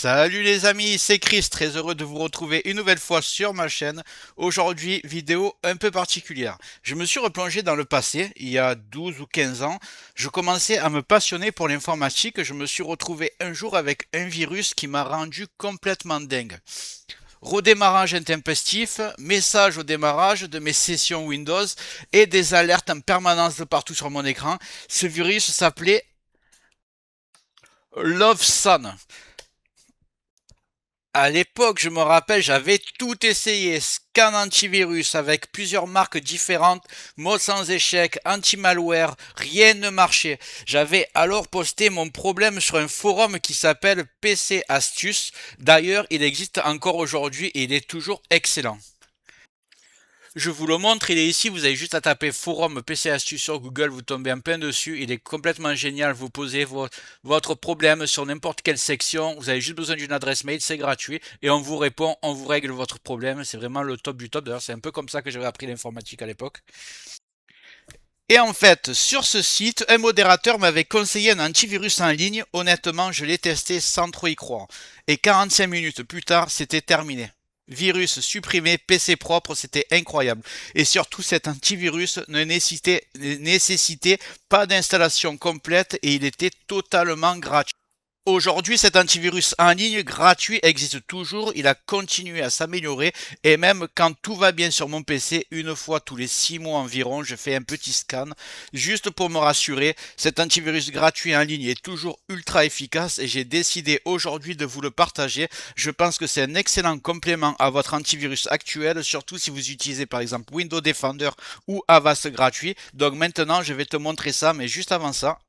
Salut les amis, c'est Chris, très heureux de vous retrouver une nouvelle fois sur ma chaîne. Aujourd'hui, vidéo un peu particulière. Je me suis replongé dans le passé, il y a 12 ou 15 ans. Je commençais à me passionner pour l'informatique. Je me suis retrouvé un jour avec un virus qui m'a rendu complètement dingue. Redémarrage intempestif, message au démarrage de mes sessions Windows et des alertes en permanence de partout sur mon écran. Ce virus s'appelait LoveSun. À l'époque, je me rappelle, j'avais tout essayé. Scan antivirus avec plusieurs marques différentes, mode sans échec, anti-malware, rien ne marchait. J'avais alors posté mon problème sur un forum qui s'appelle PC Astuces. D'ailleurs, il existe encore aujourd'hui et il est toujours excellent. Je vous le montre, il est ici, vous avez juste à taper forum PC Astuces sur Google, vous tombez en plein dessus, il est complètement génial, vous posez votre problème sur n'importe quelle section, vous avez juste besoin d'une adresse mail, c'est gratuit, et on vous répond, on vous règle votre problème, c'est vraiment le top du top, d'ailleurs c'est un peu comme ça que j'avais appris l'informatique à l'époque. Et en fait, sur ce site, un modérateur m'avait conseillé un antivirus en ligne, honnêtement je l'ai testé sans trop y croire, et 45 minutes plus tard, c'était terminé. Virus supprimé, PC propre, c'était incroyable. Et surtout, cet antivirus ne nécessitait pas d'installation complète et il était totalement gratuit. Aujourd'hui, cet antivirus en ligne gratuit existe toujours, il a continué à s'améliorer et même quand tout va bien sur mon PC, une fois tous les 6 mois environ, je fais un petit scan juste pour me rassurer. Cet antivirus gratuit en ligne est toujours ultra efficace et j'ai décidé aujourd'hui de vous le partager. Je pense que c'est un excellent complément à votre antivirus actuel, surtout si vous utilisez par exemple Windows Defender ou Avast gratuit. Donc maintenant, je vais te montrer ça, mais juste avant ça,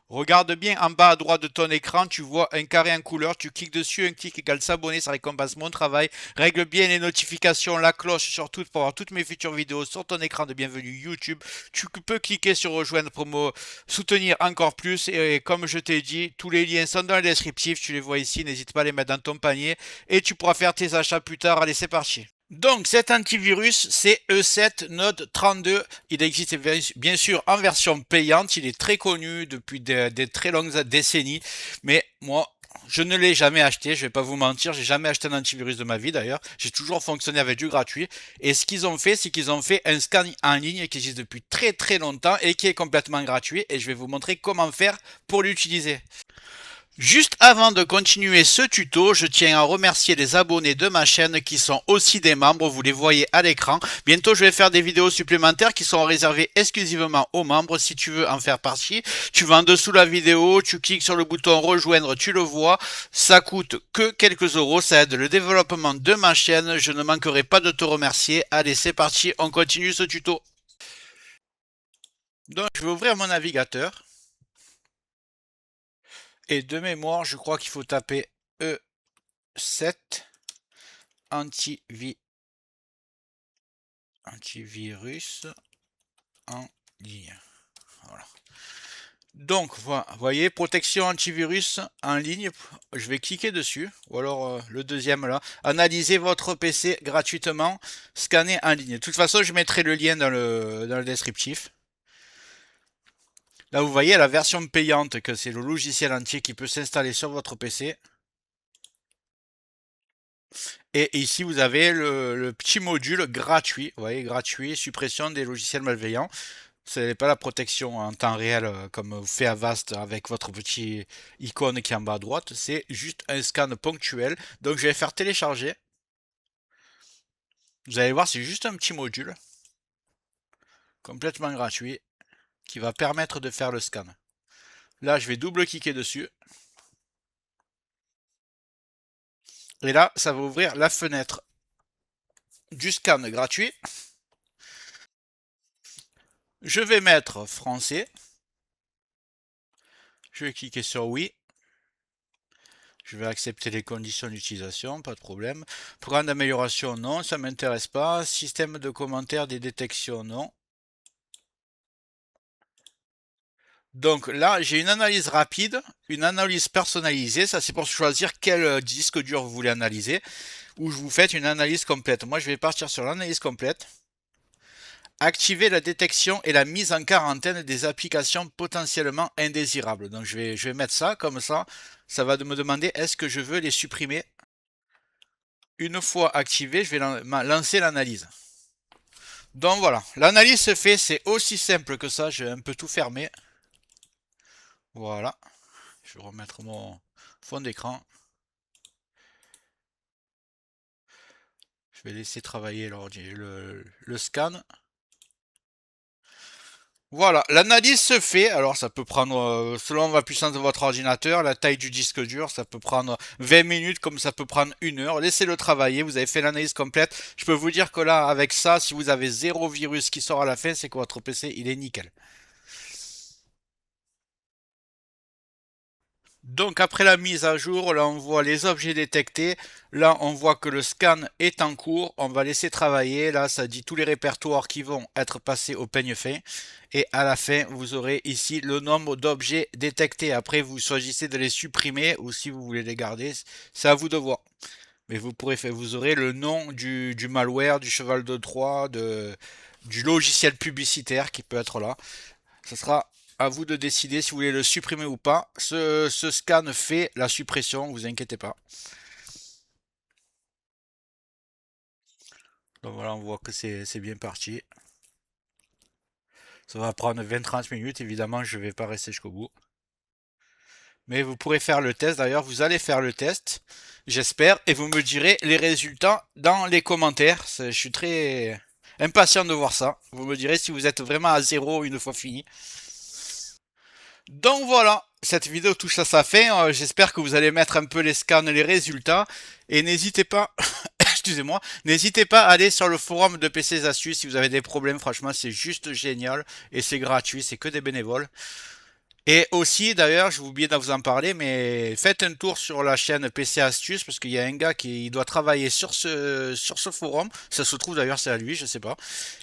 regarde bien en bas à droite de ton écran, tu vois un carré en couleur, tu cliques dessus, un clic égale s'abonner, ça récompense mon travail. Règle bien les notifications, la cloche surtout pour avoir toutes mes futures vidéos sur ton écran de bienvenue YouTube. Tu peux cliquer sur rejoindre pour me soutenir encore plus et comme je t'ai dit, tous les liens sont dans le descriptif, tu les vois ici, n'hésite pas à les mettre dans ton panier et tu pourras faire tes achats plus tard. Allez, c'est parti. Donc cet antivirus, c'est E7 Node 32. Il existe bien sûr en version payante. Il est très connu depuis des très longues décennies. Mais moi, je ne l'ai jamais acheté. Je vais pas vous mentir. J'ai jamais acheté un antivirus de ma vie d'ailleurs. J'ai toujours fonctionné avec du gratuit. Et ce qu'ils ont fait, c'est qu'ils ont fait un scan en ligne qui existe depuis très très longtemps et qui est complètement gratuit. Et je vais vous montrer comment faire pour l'utiliser. Juste avant de continuer ce tuto, je tiens à remercier les abonnés de ma chaîne qui sont aussi des membres, vous les voyez à l'écran. Bientôt je vais faire des vidéos supplémentaires qui sont réservées exclusivement aux membres. Si tu veux en faire partie, tu vas en dessous de la vidéo, tu cliques sur le bouton rejoindre, tu le vois. Ça coûte que quelques euros, ça aide le développement de ma chaîne. Je ne manquerai pas de te remercier. Allez, c'est parti, on continue ce tuto. Donc je vais ouvrir mon navigateur. Et de mémoire, je crois qu'il faut taper E7 antivirus en ligne. Voilà. Donc, vous voyez, protection antivirus en ligne. Je vais cliquer dessus. Ou alors le deuxième là. Analysez votre PC gratuitement. Scanner en ligne. De toute façon, je mettrai le lien dans le descriptif. Là, vous voyez la version payante, que c'est le logiciel entier qui peut s'installer sur votre PC. Et ici, vous avez le petit module gratuit. Vous voyez, gratuit, suppression des logiciels malveillants. Ce n'est pas la protection en temps réel comme vous fait Avast avec votre petit icône qui est en bas à droite. C'est juste un scan ponctuel. Donc, je vais faire télécharger. Vous allez voir, c'est juste un petit module complètement gratuit qui va permettre de faire le scan. Là, je vais double-cliquer dessus. Et là, ça va ouvrir la fenêtre du scan gratuit. Je vais mettre français. Je vais cliquer sur oui. Je vais accepter les conditions d'utilisation, pas de problème. Programme d'amélioration, non, ça ne m'intéresse pas. Système de commentaires des détections, non. Donc là, j'ai une analyse rapide, une analyse personnalisée. Ça, c'est pour choisir quel disque dur vous voulez analyser. Ou je vous faites une analyse complète. Moi, je vais partir sur l'analyse complète. Activer la détection et la mise en quarantaine des applications potentiellement indésirables. Donc je vais mettre ça comme ça. Ça va me demander est-ce que je veux les supprimer. Une fois activé, je vais lancer l'analyse. Donc voilà, l'analyse se fait, c'est aussi simple que ça. Je vais un peu tout fermer. Voilà. Je vais remettre mon fond d'écran. Je vais laisser travailler le scan. Voilà, l'analyse se fait. Alors ça peut prendre, selon la puissance de votre ordinateur, la taille du disque dur, ça peut prendre 20 minutes comme ça peut prendre 1 heure. Laissez-le travailler, vous avez fait l'analyse complète. Je peux vous dire que là, avec ça, si vous avez 0 virus qui sort à la fin, c'est que votre PC, il est nickel. Donc après la mise à jour, là on voit les objets détectés, là on voit que le scan est en cours, on va laisser travailler, là ça dit tous les répertoires qui vont être passés au peigne fin, et à la fin vous aurez ici le nombre d'objets détectés. Après vous choisissez de les supprimer ou si vous voulez les garder, c'est à vous de voir. Mais vous aurez le nom du malware, du cheval de Troie, du logiciel publicitaire qui peut être là. Ce sera à vous de décider si vous voulez le supprimer ou pas. Ce scan fait la suppression, vous inquiétez pas. Donc voilà, on voit que c'est bien parti. Ça va prendre 20-30 minutes, évidemment, je ne vais pas rester jusqu'au bout. Mais vous pourrez faire le test, d'ailleurs, vous allez faire le test, j'espère, et vous me direz les résultats dans les commentaires. Je suis très impatient de voir ça. Vous me direz si vous êtes vraiment à zéro une fois fini. Donc voilà, cette vidéo touche à sa fin. J'espère que vous allez mettre un peu les scans, les résultats. Et n'hésitez pas, excusez-moi, n'hésitez pas à aller sur le forum de PC Astuces si vous avez des problèmes. Franchement, c'est juste génial. Et c'est gratuit, c'est que des bénévoles. Et aussi, d'ailleurs, j'ai oublié de vous en parler, mais faites un tour sur la chaîne PC Astuces parce qu'il y a un gars qui doit travailler sur ce forum. Ça se trouve d'ailleurs, c'est à lui, je sais pas.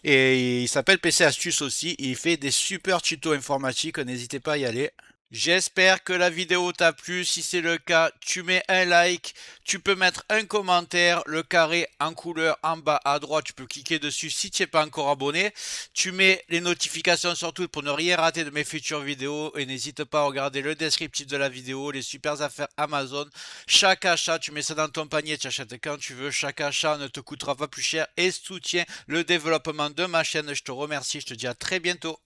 Et il s'appelle PC Astuces aussi. Il fait des super tutos informatiques. N'hésitez pas à y aller. J'espère que la vidéo t'a plu. Si c'est le cas, tu mets un like, tu peux mettre un commentaire, le carré en couleur en bas à droite, tu peux cliquer dessus si tu n'es pas encore abonné. Tu mets les notifications sur tout pour ne rien rater de mes futures vidéos et n'hésite pas à regarder le descriptif de la vidéo, les super affaires Amazon. Chaque achat, tu mets ça dans ton panier, tu achètes quand tu veux. Chaque achat ne te coûtera pas plus cher et soutient le développement de ma chaîne. Je te remercie, je te dis à très bientôt.